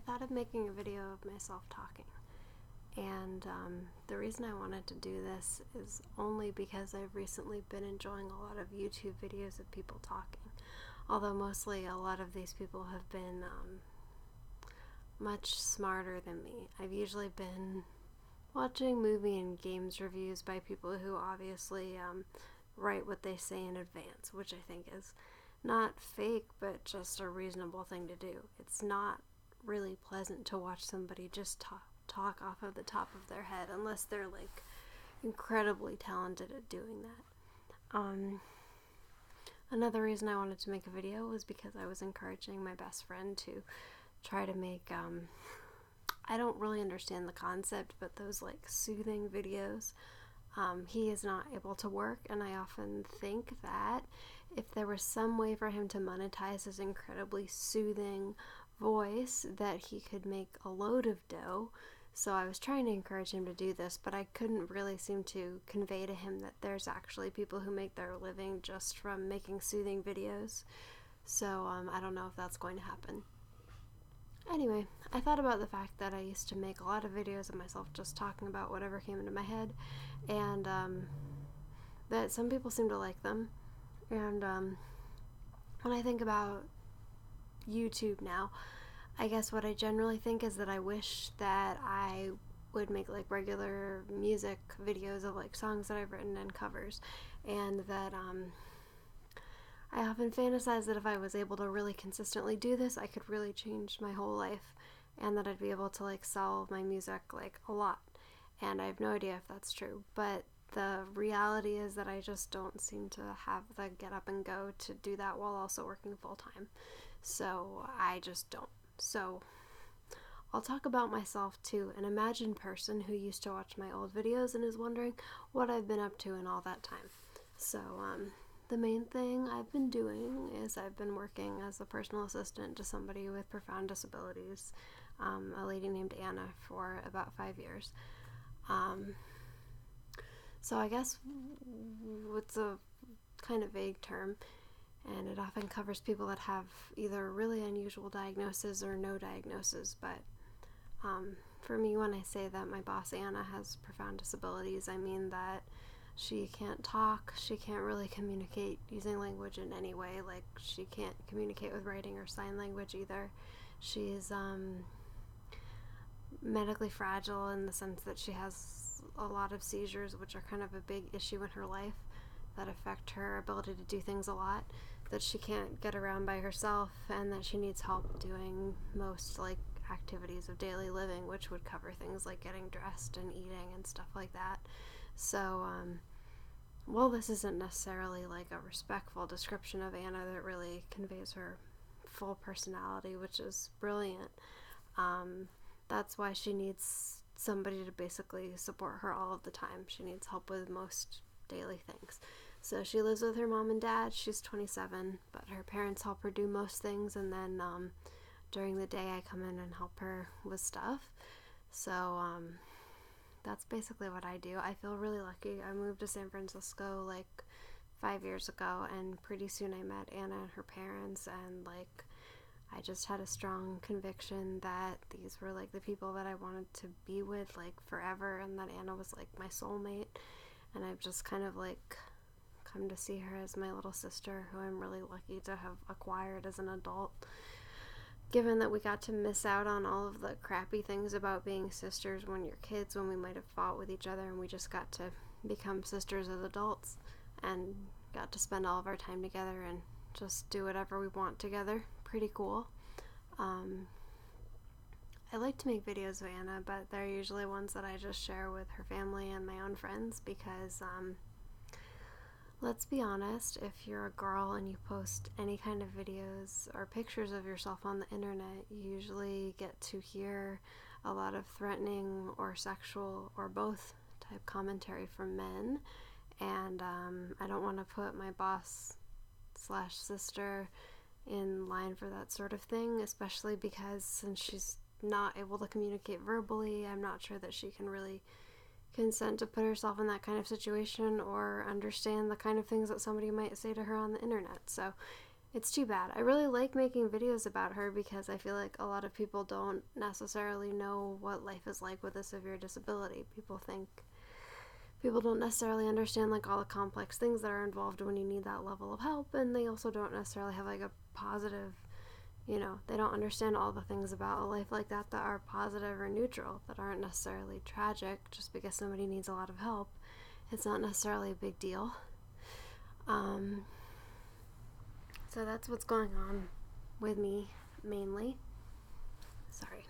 thought of making a video of myself talking. And the reason I wanted to do this is only because I've recently been enjoying a lot of YouTube videos of people talking. Although mostly a lot of these people have been much smarter than me. I've usually been watching movie and games reviews by people who obviously write what they say in advance, which I think is not fake, but just a reasonable thing to do. It's not really pleasant to watch somebody just talk off of the top of their head unless they're like incredibly talented at doing that. Another reason I wanted to make a video was because I was encouraging my best friend to try to make I don't really understand the concept, but those like soothing videos. He is not able to work, and I often think that if there was some way for him to monetize his incredibly soothing voice, that he could make a load of dough. So I was trying to encourage him to do this, but I couldn't really seem to convey to him that there's actually people who make their living just from making soothing videos. So I don't know if that's going to happen. Anyway, I thought about the fact that I used to make a lot of videos of myself just talking about whatever came into my head, and that some people seem to like them. And when I think about YouTube now, I guess what I generally think is that I wish that I would make like regular music videos of like songs that I've written and covers, and that I often fantasize that if I was able to really consistently do this, I could really change my whole life, and that I'd be able to like sell my music like a lot. And I have no idea if that's true, but the reality is that I just don't seem to have the get up and go to do that while also working full time. So I just don't. So I'll talk about myself to an imagined person who used to watch my old videos and is wondering what I've been up to in all that time. So the main thing I've been doing is I've been working as a personal assistant to somebody with profound disabilities, a lady named Anna, for about 5 years. So I guess it's a kind of vague term, and it often covers people that have either a really unusual diagnosis or no diagnosis. But for me, when I say that my boss Anna has profound disabilities, I mean that she can't talk, she can't really communicate using language in any way. Like, she can't communicate with writing or sign language either. She's medically fragile in the sense that she has a lot of seizures, which are kind of a big issue in her life that affect her ability to do things a lot, that she can't get around by herself, and that she needs help doing most like activities of daily living, which would cover things like getting dressed and eating and stuff like that. So well, this isn't necessarily like a respectful description of Anna that really conveys her full personality, which is brilliant. That's why she needs somebody to basically support her all of the time. She needs help with most daily things. So she lives with her mom and dad. She's 27, but her parents help her do most things, and then during the day I come in and help her with stuff. So that's basically what I do. I feel really lucky. I moved to San Francisco like 5 years ago, and pretty soon I met Anna and her parents, and like I just had a strong conviction that these were like the people that I wanted to be with like forever, and that Anna was like my soulmate. And I've just kind of like come to see her as my little sister, who I'm really lucky to have acquired as an adult, given that we got to miss out on all of the crappy things about being sisters when you're kids, when we might have fought with each other, and we just got to become sisters as adults and got to spend all of our time together and just do whatever we want together. Pretty cool. I like to make videos of Anna, but they're usually ones that I just share with her family and my own friends, because let's be honest, if you're a girl and you post any kind of videos or pictures of yourself on the internet, you usually get to hear a lot of threatening or sexual or both type commentary from men, and I don't want to put my boss / sister in line for that sort of thing, especially because since she's not able to communicate verbally, I'm not sure that she can really consent to put herself in that kind of situation or understand the kind of things that somebody might say to her on the internet. So it's too bad. I really like making videos about her because I feel like a lot of people don't necessarily know what life is like with a severe disability. People don't necessarily understand like all the complex things that are involved when you need that level of help, and they also don't necessarily have like a positive, they don't understand all the things about a life like that are positive or neutral, that aren't necessarily tragic. Just because somebody needs a lot of help, it's not necessarily a big deal. So that's what's going on with me, mainly. Sorry.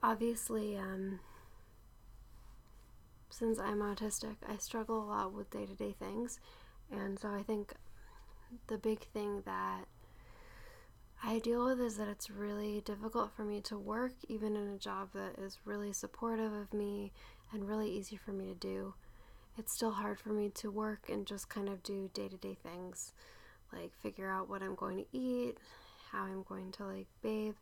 Obviously, since I'm autistic, I struggle a lot with day-to-day things, and so I think the big thing that I deal with is that it's really difficult for me to work, even in a job that is really supportive of me and really easy for me to do. It's still hard for me to work and just kind of do day-to-day things, like figure out what I'm going to eat, how I'm going to like bathe,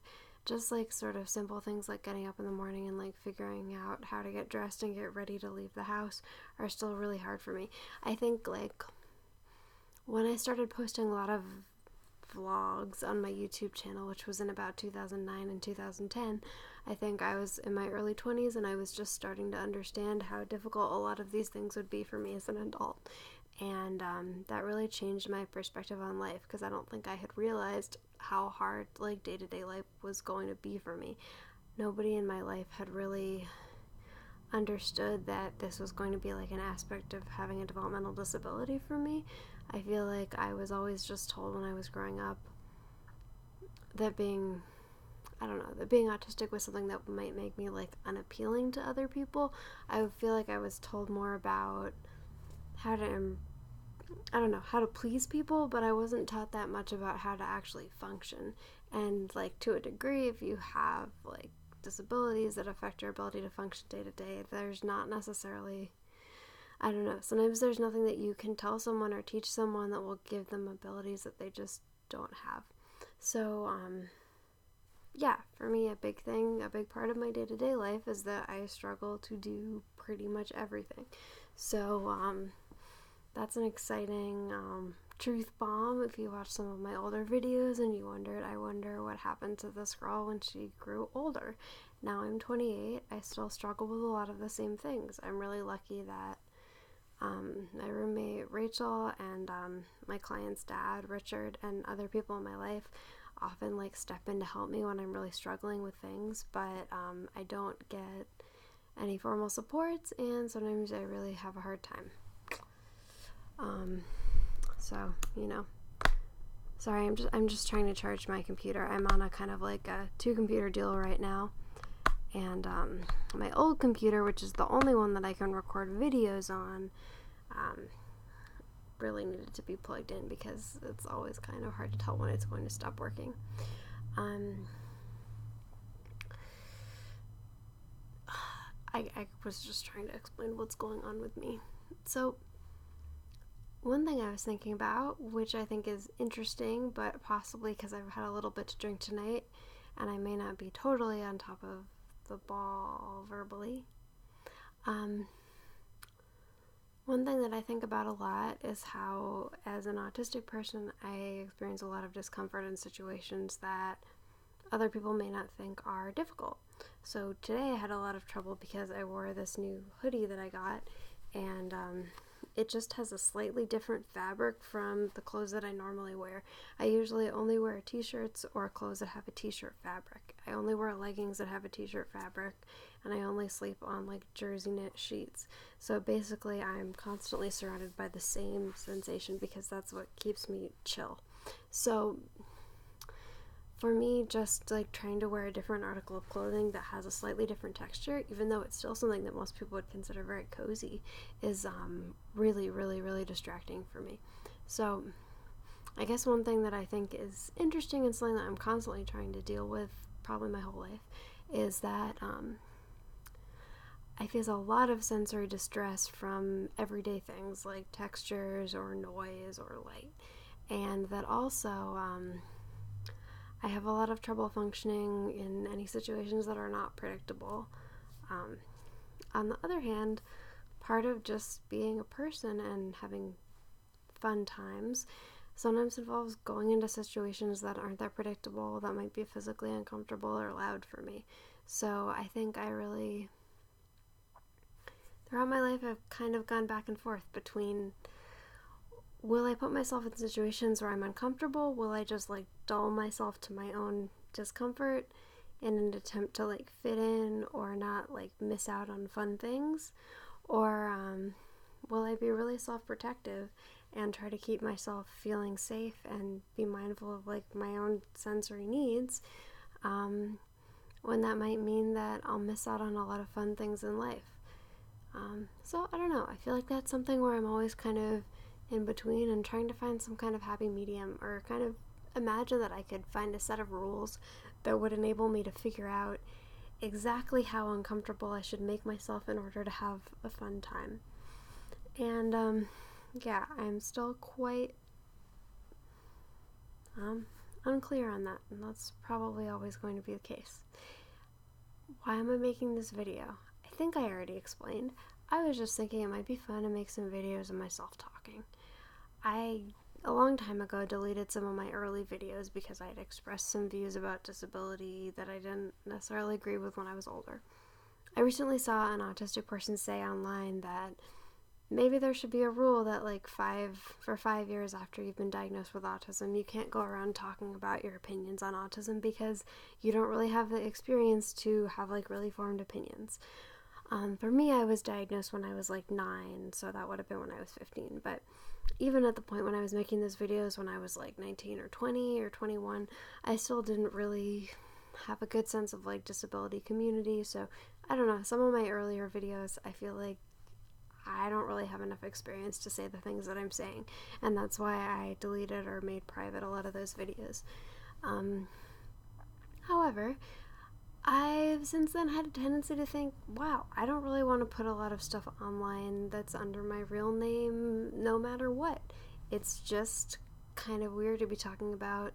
just like sort of simple things like getting up in the morning and like figuring out how to get dressed and get ready to leave the house are still really hard for me. I think like when I started posting a lot of vlogs on my YouTube channel, which was in about 2009 and 2010, I think I was in my early 20s, and I was just starting to understand how difficult a lot of these things would be for me as an adult. And that really changed my perspective on life, because I don't think I had realized how hard like day-to-day life was going to be for me. Nobody in my life had really understood that this was going to be like an aspect of having a developmental disability for me. I feel like I was always just told when I was growing up that being autistic was something that might make me like unappealing to other people. I feel like I was told more about how to please people, but I wasn't taught that much about how to actually function. And like to a degree, if you have like disabilities that affect your ability to function day to day, there's not necessarily, sometimes there's nothing that you can tell someone or teach someone that will give them abilities that they just don't have. So yeah, for me, a big part of my day-to-day life is that I struggle to do pretty much everything. So that's an exciting truth bomb. If you watch some of my older videos and you I wonder what happened to this girl when she grew older. Now I'm 28. I still struggle with a lot of the same things. I'm really lucky that my roommate Rachel and my client's dad Richard and other people in my life often like step in to help me when I'm really struggling with things, but I don't get any formal supports, and sometimes I really have a hard time. So sorry, I'm just trying to charge my computer. I'm on a kind of like a 2-computer deal right now, and my old computer, which is the only one that I can record videos on, really needed to be plugged in because it's always kind of hard to tell when it's going to stop working. I was just trying to explain what's going on with me. So one thing I was thinking about, which I think is interesting, but possibly because I've had a little bit to drink tonight and I may not be totally on top of the ball verbally, one thing that I think about a lot is how, as an autistic person, I experience a lot of discomfort in situations that other people may not think are difficult. So today I had a lot of trouble because I wore this new hoodie that I got, and it just has a slightly different fabric from the clothes that I normally wear. I usually only wear t-shirts or clothes that have a t-shirt fabric. I only wear leggings that have a t-shirt fabric, and I only sleep on like jersey knit sheets. So basically I'm constantly surrounded by the same sensation because that's what keeps me chill. So for me, just like trying to wear a different article of clothing that has a slightly different texture, even though it's still something that most people would consider very cozy, is really, really, really distracting for me. So I guess one thing that I think is interesting and something that I'm constantly trying to deal with probably my whole life is that I face a lot of sensory distress from everyday things like textures or noise or light, and that also I have a lot of trouble functioning in any situations that are not predictable. On the other hand, part of just being a person and having fun times sometimes involves going into situations that aren't that predictable, that might be physically uncomfortable or loud for me. So I think throughout my life, I've kind of gone back and forth between, will I put myself in situations where I'm uncomfortable? Will I just like dull myself to my own discomfort in an attempt to like fit in or not like miss out on fun things? Or will I be really self-protective and try to keep myself feeling safe and be mindful of like my own sensory needs, when that might mean that I'll miss out on a lot of fun things in life? So I don't know. I feel like that's something where I'm always kind of in between and trying to find some kind of happy medium, or kind of imagine that I could find a set of rules that would enable me to figure out exactly how uncomfortable I should make myself in order to have a fun time. And yeah, I'm still quite unclear on that, and that's probably always going to be the case. Why am I making this video? I think I already explained. I was just thinking it might be fun to make some videos of myself talking. I, a long time ago, deleted some of my early videos because I had expressed some views about disability that I didn't necessarily agree with when I was older. I recently saw an autistic person say online that maybe there should be a rule that like 5 years after you've been diagnosed with autism, you can't go around talking about your opinions on autism because you don't really have the experience to have like really formed opinions. For me, I was diagnosed when I was like 9, so that would have been when I was 15. But even at the point when I was making those videos when I was like 19 or 20 or 21, I still didn't really have a good sense of like disability community. So I don't know, some of my earlier videos, I feel like I don't really have enough experience to say the things that I'm saying, and that's why I deleted or made private a lot of those videos. However, I've since then had a tendency to think, wow, I don't really want to put a lot of stuff online that's under my real name no matter what. It's just kind of weird to be talking about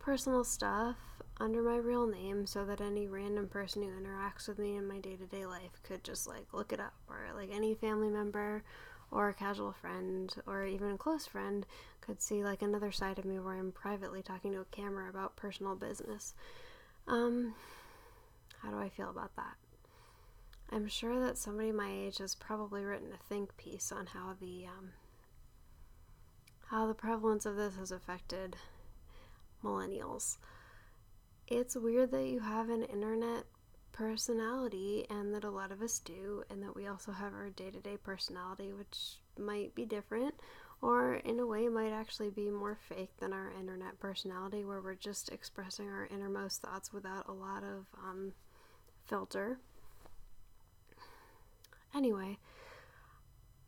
personal stuff under my real name so that any random person who interacts with me in my day-to-day life could just like look it up, or like any family member or a casual friend or even a close friend could see like another side of me where I'm privately talking to a camera about personal business. How do I feel about that? I'm sure that somebody my age has probably written a think piece on how the prevalence of this has affected millennials. It's weird that you have an internet personality, and that a lot of us do, and that we also have our day-to-day personality, which might be different, or in a way might actually be more fake than our internet personality, where we're just expressing our innermost thoughts without a lot of filter. Anyway,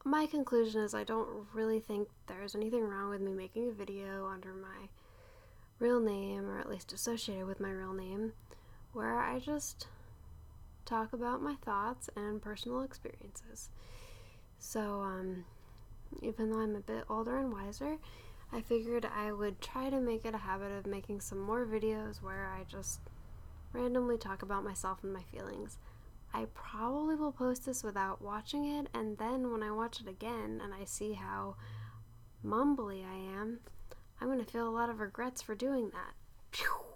my conclusion is I don't really think there's anything wrong with me making a video under my real name, or at least associated with my real name, where I just talk about my thoughts and personal experiences. So, even though I'm a bit older and wiser, I figured I would try to make it a habit of making some more videos where I just randomly talk about myself and my feelings. I probably will post this without watching it, and then when I watch it again and I see how mumbly I am, I'm going to feel a lot of regrets for doing that. Phew.